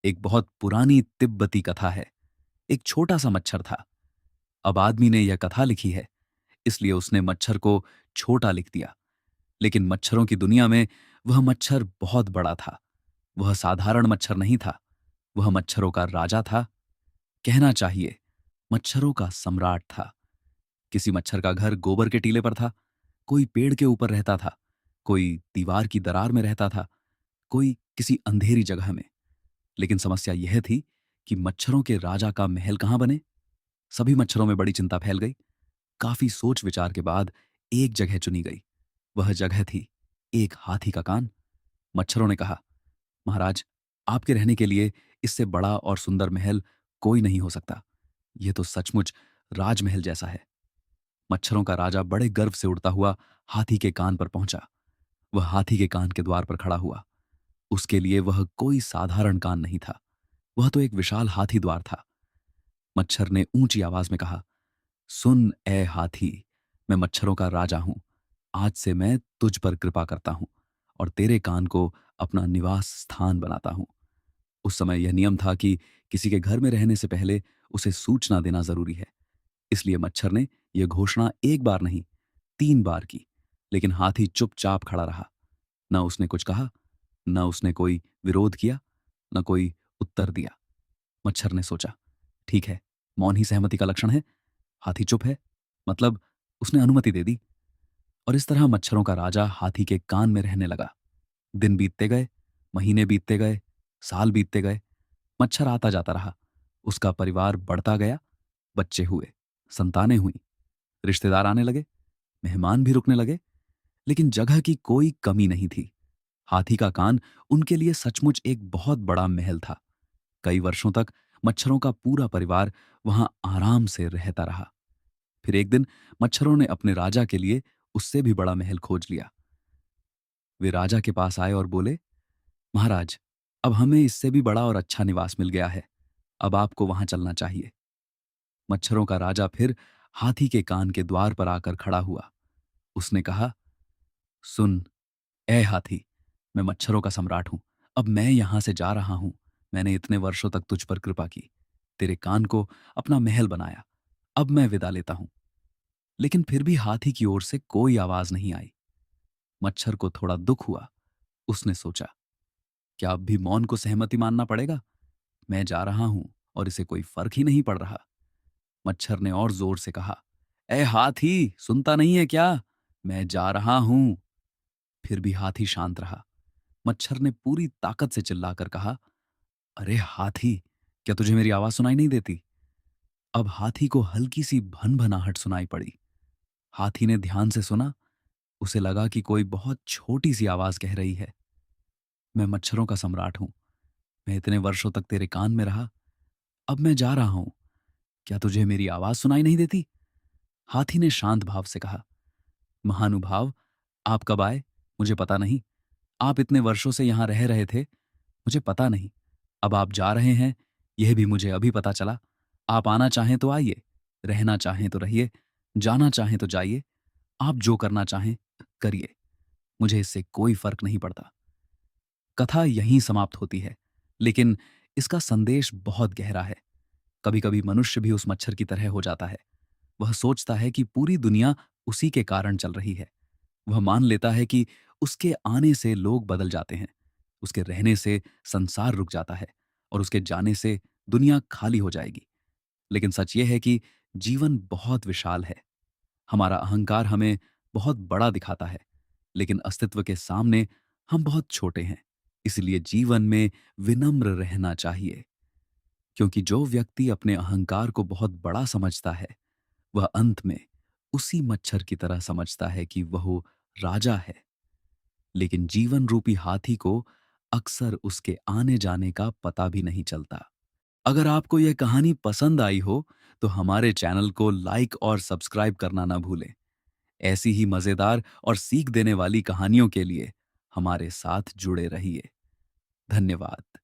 एक बहुत पुरानी तिब्बती कथा है। एक छोटा सा मच्छर था। अब आदमी ने यह कथा लिखी है, इसलिए उसने मच्छर को छोटा लिख दिया। लेकिन मच्छरों की दुनिया में वह मच्छर बहुत बड़ा था। वह साधारण मच्छर नहीं था। वह मच्छरों का राजा था। कहना चाहिए मच्छरों का सम्राट था। किसी मच्छर का घर गोबर के टीले पर था। कोई पेड़ के ऊपर रहता था। कोई दीवार की दरार में रहता था। कोई किसी अंधेरी जगह में। लेकिन समस्या यह थी कि मच्छरों के राजा का महल कहां बने। सभी मच्छरों में बड़ी चिंता फैल गई। काफी सोच विचार के बाद एक जगह चुनी गई। वह जगह थी एक हाथी का कान। मच्छरों ने कहा, महाराज, आपके रहने के लिए इससे बड़ा और सुंदर महल कोई नहीं हो सकता। यह तो सचमुच राजमहल जैसा है। मच्छरों का राजा बड़े गर्व से उड़ता हुआ हाथी के कान पर पहुंचा। वह हाथी के कान के द्वार पर खड़ा हुआ। उसके लिए वह कोई साधारण कान नहीं था। वह तो एक विशाल हाथी द्वार था। मच्छर ने ऊंची आवाज में कहा, सुन ए हाथी, मैं मच्छरों का राजा हूं। आज से मैं तुझ पर कृपा करता हूं और तेरे कान को अपना निवास स्थान बनाता हूं। उस समय यह नियम था कि किसी के घर में रहने से पहले उसे सूचना देना जरूरी है। इसलिए मच्छर ने यह घोषणा एक बार नहीं, 3 बार की। लेकिन हाथी चुपचाप खड़ा रहा। न उसने कुछ कहा, न उसने कोई विरोध किया, न कोई उत्तर दिया। मच्छर ने सोचा, ठीक है, मौन ही सहमति का लक्षण है। हाथी चुप है, मतलब उसने अनुमति दे दी। और इस तरह मच्छरों का राजा हाथी के कान में रहने लगा। दिन बीतते गए, महीने बीतते गए, साल बीतते गए। मच्छर आता जाता रहा। उसका परिवार बढ़ता गया। बच्चे हुए, संतानें हुई, रिश्तेदार आने लगे, मेहमान भी रुकने लगे। लेकिन जगह की कोई कमी नहीं थी। हाथी का कान उनके लिए सचमुच एक बहुत बड़ा महल था। कई वर्षों तक मच्छरों का पूरा परिवार वहां आराम से रहता रहा। फिर एक दिन मच्छरों ने अपने राजा के लिए उससे भी बड़ा महल खोज लिया। वे राजा के पास आए और बोले, महाराज, अब हमें इससे भी बड़ा और अच्छा निवास मिल गया है। अब आपको वहां चलना चाहिए। मच्छरों का राजा फिर हाथी के कान के द्वार पर आकर खड़ा हुआ। उसने कहा, सुन ए हाथी, मैं मच्छरों का सम्राट हूं। अब मैं यहां से जा रहा हूं। मैंने इतने वर्षों तक तुझ पर कृपा की, तेरे कान को अपना महल बनाया। अब मैं विदा लेता हूं। लेकिन फिर भी हाथी की ओर से कोई आवाज नहीं आई। मच्छर को थोड़ा दुख हुआ। उसने सोचा, क्या अब भी मौन को सहमति मानना पड़ेगा? मैं जा रहा हूं और इसे कोई फर्क ही नहीं पड़ रहा। मच्छर ने और जोर से कहा, ए हाथी, सुनता नहीं है क्या? मैं जा रहा हूं। फिर भी हाथी शांत रहा। मच्छर ने पूरी ताकत से चिल्लाकर कहा, अरे हाथी, क्या तुझे मेरी आवाज सुनाई नहीं देती? अब हाथी को हल्की सी भनभनाहट सुनाई पड़ी। हाथी ने ध्यान से सुना। उसे लगा कि कोई बहुत छोटी सी आवाज कह रही है, मैं मच्छरों का सम्राट हूं। मैं इतने वर्षों तक तेरे कान में रहा। अब मैं जा रहा हूं। क्या तुझे मेरी आवाज सुनाई नहीं देती? हाथी ने शांत भाव से कहा, महानुभाव, आप कब आए मुझे पता नहीं। आप इतने वर्षों से यहां रह रहे थे, मुझे पता नहीं। अब आप जा रहे हैं, यह भी मुझे अभी पता चला। आप आना चाहें तो आइए, रहना चाहें तो रहिए, जाना चाहें तो जाइए। आप जो करना चाहें करिए, मुझे इससे कोई फर्क नहीं पड़ता। कथा यहीं समाप्त होती है, लेकिन इसका संदेश बहुत गहरा है। कभी कभी मनुष्य भी उस मच्छर की तरह हो जाता है। वह सोचता है कि पूरी दुनिया उसी के कारण चल रही है। वह मान लेता है कि उसके आने से लोग बदल जाते हैं, उसके रहने से संसार रुक जाता है और उसके जाने से दुनिया खाली हो जाएगी। लेकिन सच यह है कि जीवन बहुत विशाल है। हमारा अहंकार हमें बहुत बड़ा दिखाता है, लेकिन अस्तित्व के सामने हम बहुत छोटे हैं। इसलिए जीवन में विनम्र रहना चाहिए, क्योंकि जो व्यक्ति अपने अहंकार को बहुत बड़ा समझता है, वह अंत में उसी मच्छर की तरह समझता है कि वह राजा है। लेकिन जीवन रूपी हाथी को अक्सर उसके आने जाने का पता भी नहीं चलता। अगर आपको यह कहानी पसंद आई हो तो हमारे चैनल को लाइक और सब्सक्राइब करना ना भूलें। ऐसी ही मजेदार और सीख देने वाली कहानियों के लिए हमारे साथ जुड़े रहिए। धन्यवाद।